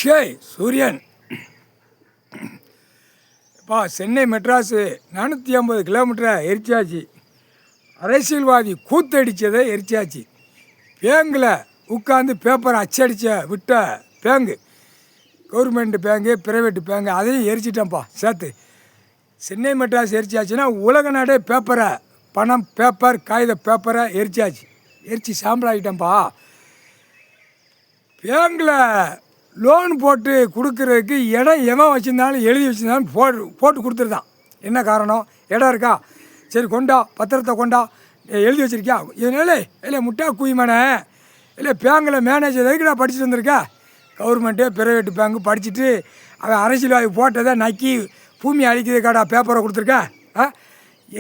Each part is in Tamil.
ஷேய் சூரியன் இப்போ சென்னை மெட்ராஸு 450 கிலோமீட்டரை எரிச்சாச்சு. அரசியல்வாதி கூத்தடித்ததை எரிச்சாச்சு. பேங்கில் உட்காந்து பேப்பரை விட்ட bank, government bank, private bank, அதையும் எரிச்சிட்டேன்ப்பா சேர்த்து. சென்னை மெட்ராஸ் எரிச்சாச்சுன்னா உலக நாடே பேப்பரை, பணம், பேப்பர், காகித பேப்பரை எரிச்சாச்சு. எரிச்சு சாம்பல் ஆகிட்டேன்ப்பா. பேங்கில் லோன் போட்டு கொடுக்குறதுக்கு இடம் எவன் வச்சுருந்தாலும் எழுதி வச்சுருந்தாலும் போட்டு கொடுத்துருதான். என்ன காரணம்? இடம் இருக்கா, சரி கொண்டா, பத்திரத்தை கொண்டா, எழுதி வச்சுருக்கியா, இதனால இல்லை முட்டா குயிமனே, இல்லை பேங்கில் மேனேஜர் எதுக்கு நான் படிச்சுட்டு வந்திருக்கா? கவர்மெண்ட்டு, ப்ரைவேட்டு பேங்கு படிச்சுட்டு அவன் அரசியல்வாதி போட்டதை நக்கி பூமி அழிக்கிறதுக்காடா பேப்பரை கொடுத்துருக்கா?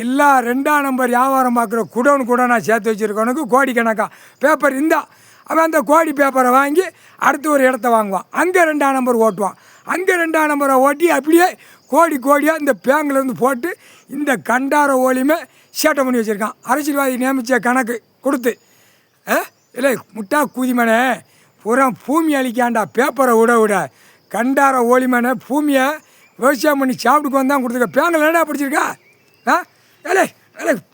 எல்லா 2ஆம் நம்பர் வியாபாரம் பார்க்குற குடோன்னு கூட நான் சேர்த்து வச்சுருக்கவனுக்கு கோடிக்கணக்கா பேப்பர் இருந்தால் அவன் அந்த கோடி பேப்பரை வாங்கி அடுத்து ஒரு இடத்த வாங்குவான். அங்கே 2ஆம் நம்பர் ஓட்டுவான். அங்கே 2ஆம் நம்பரை ஓட்டி அப்படியே கோடியாக இந்த பேங்க்லேருந்து போட்டு இந்த கண்டார ஓலியுமே சேட்டை பண்ணி வச்சுருக்கான். அரசியல்வாதி நியமித்த கணக்கு கொடுத்து இல்லை முட்டா குதிமனே பூரா பூமி அழிக்காண்டா பேப்பரை விட கண்டார ஓலிமனை பூமியை விவசாயம் பண்ணி சாப்பிட்டுக்கு வந்தான் கொடுத்துருக்க. பேங்கில் என்னடா படிச்சிருக்கா? இல்லை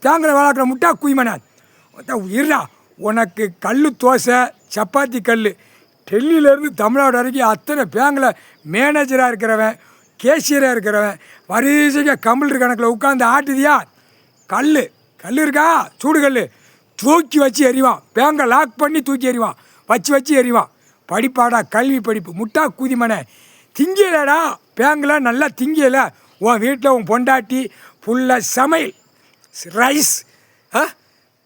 பேங்கில் வளர்க்குற முட்டா குயிமனை இருடா. உனக்கு கல் தோசை, சப்பாத்தி கல், டெல்லியிலேருந்து தமிழ்நாடு வரைக்கும் அத்தனை பேங்கில் மேனேஜராக இருக்கிறவன், கேஷியராக இருக்கிறவன் வரிசையாக கம்ப்யூட்டர் கணக்கில் உட்காந்து ஆட்டுதியா? கல் இருக்கா? சூடு கல் தூக்கி வச்சு எறிவான். பேங்கை லாக் பண்ணி தூக்கி எறிவான், வச்சு எறிவான். படிப்பாடா, கல்வி படிப்பு. முட்டா குதிமனை திங்கியலடா. பேங்கில் நல்லா திங்கியல. உன் வீட்டில் உன் பொண்டாட்டி புல்ல சமையல் ரைஸ்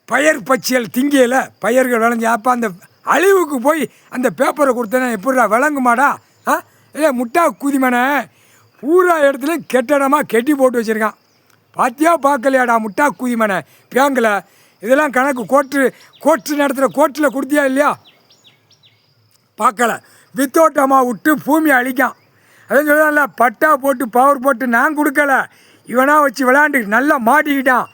பயிர் பச்சியல் திங்கியல, பயிர்கள் விளைஞ்சி. அப்போ அந்த அழிவுக்கு போய் அந்த பேப்பரை கொடுத்தேன்னா எப்படிடா விளங்குமாடா? இல்லை முட்டா குதிமனை பூரா இடத்துலையும் கெட்டடமாக கெட்டி போட்டு வச்சுருக்கான். பார்த்தியா பார்க்கலையாடா முட்டா குதிமனை? பேங்கில் இதெல்லாம் கணக்கு கோர்ட்டு நடத்துகிற கோர்ட்டில் கொடுத்தியா இல்லையா? பார்க்கல. வித்தோட்டமாக விட்டு பூமி அழிக்கான். அதான் சொல்லல, பட்டா போட்டு பவர் போட்டு நான் கொடுக்கல, இவனாக வச்சு விளையாண்டு நல்லா மாட்டிக்கிட்டான்.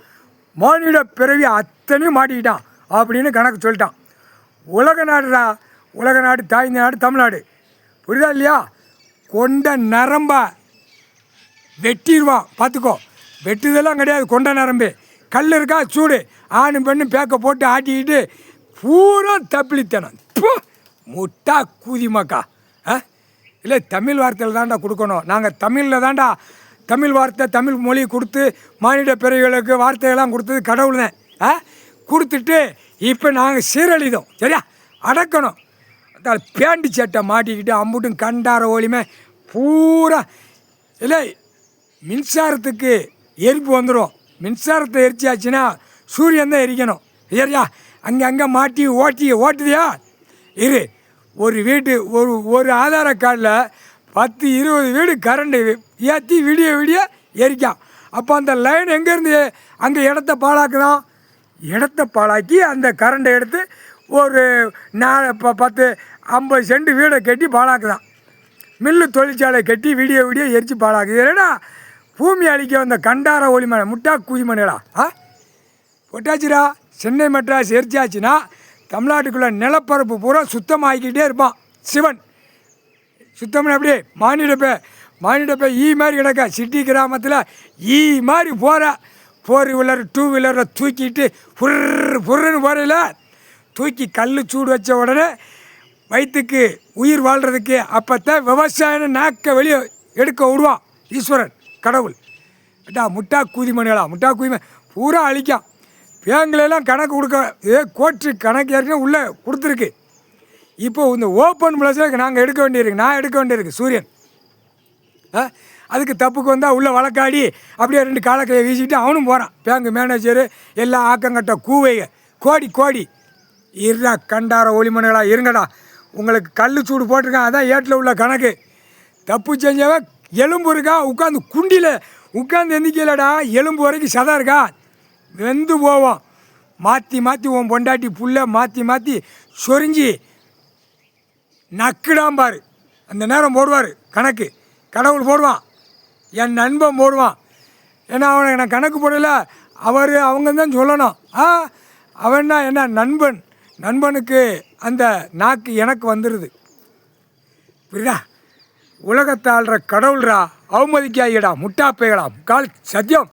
மானிட பிறவி அத்தனையும் மாட்டிக்கிட்டான் அப்படின்னு கணக்கு சொல்லிட்டான். உலக நாடு தாய்ந்த நாடு தமிழ்நாடு, புரியுதா இல்லையா? கொண்ட நரம்ப வெட்டிடுவான். பார்த்துக்கோ, வெட்டுதெல்லாம் கிடையாது. கொண்ட நரம்பு கல் இருக்கா, சூடு, ஆணு பெண்ணு பேக்க போட்டு ஆட்டிக்கிட்டு பூரா தப்பிலித்தனம். முட்டா கூதிமாக்கா. இல்லை தமிழ் வார்த்தையில் தாண்டா கொடுக்கணும். நாங்கள் தமிழில் தாண்டா, தமிழ் வார்த்தை, தமிழ் மொழி கொடுத்து மானிட பிறவிகளுக்கு வார்த்தையெல்லாம் கொடுத்தது கடவுள் தான். கொடுத்துட்டு இப்போ நாங்கள் சீரழிதோம். சரியா? அடக்கணும். அதால் பேண்டு சட்டை மாட்டிக்கிட்டு அம்புட்டும் கண்டார ஒளியுமே பூரா. இல்லை மின்சாரத்துக்கு எரிப்பு வந்துடும். மின்சாரத்தை எரிச்சாச்சுன்னா சூரியன் தான் எரிக்கணும். சரியா? அங்கே மாட்டி ஓட்டுதியா? இரு. ஒரு வீட்டு ஒரு ஆதார கார்டில் 10-20 வீடு கரண்ட்டு ஏற்றி விடிய எரிக்கான். அப்போ அந்த லைன் எங்கேருந்து அங்கே இடத்த பாழாக்குதான். இடத்த பாழாக்கி அந்த கரண்ட்டை எடுத்து ஒரு 10-50 சென்ட் வீடை கட்டி பாழாக்குதான். மில்லு தொழிற்சாலை கட்டி விடிய எரித்து பாழாக்குது. ஏன்னா பூமி அழிக்க வந்த கண்டார ஒளிமனை முட்டா குதிமனைடா. பொட்டாச்சுடா. சென்னை மெட்ராஸ் எரிச்சாச்சுன்னா தமிழ்நாட்டுக்குள்ளே நிலப்பரப்பு பூரா சுத்தமாகிக்கிட்டே இருப்பான் சிவன். சுத்தம்னா அப்படியே மானிட பே ஈ மாதிரி கிடக்க. சிட்டி கிராமத்தில் ஈ மாதிரி போகிற 4 வீலர் 2 வீலரில் தூக்கிட்டு புர்ன்னு போகிறையில தூக்கி கல் சூடு வச்ச உடனே வயிற்றுக்கு உயிர் வாழ்கிறதுக்கு அப்போத்தான் விவசாயம் நாக்க வெளியே எடுக்க விடுவான் ஈஸ்வரன் கடவுள். முட்டா கூதிமணிகளா? முட்டா கூதிமணி பூரா அழிக்கான். பேங்கிலெல்லாம் கணக்கு கொடுக்க கோர்ட்டு கணக்கு ஏற்கனவே உள்ளே கொடுத்துருக்கு. இப்போ இந்த ஓப்பன் பிளஸில் நாங்கள் எடுக்க வேண்டியிருக்கு, நான் எடுக்க வேண்டியிருக்கு. சூரியன் அதுக்கு தப்புக்கு வந்தால் உள்ளே வழக்காடி அப்படியே 2 காலக்கையை வீசிக்கிட்டு அவனும் போகிறான். பேங்கு மேனேஜரு எல்லாம் ஆக்கங்கட்ட கூவைங்க கோடி இருடா. கண்டார ஒளிமனைகளா இருங்கடா. உங்களுக்கு கல் சூடு போட்டிருக்கான், அதான் ஏட்டில் உள்ள கணக்கு. தப்பு செஞ்சவன் எலும்பு இருக்கா, உட்காந்து குண்டியில் உட்காந்து எந்திக்கலடா. எலும்பு வரைக்கும் சதா இருக்கா, வெந்து போவோம். மாற்றி உன் பொண்டாட்டி புல்ல மாற்றி சொரிஞ்சி நக்குடாம்பார். அந்த நேரம் போடுவார் கணக்கு. கடவுள் போடுவான், என் நண்பன் போடுவான். ஏன்னா அவனை நான் கணக்கு போடல, அவங்க தான் சொல்லணும். அவன்னா என்ன நண்பனுக்கு அந்த நாக்கு எனக்கு வந்துடுது. புரியுதா? உலகத்தாள்ற கடவுள்ரா அவமதிக்காதீடா முட்டாப்பைகளா கால் சத்தியம்.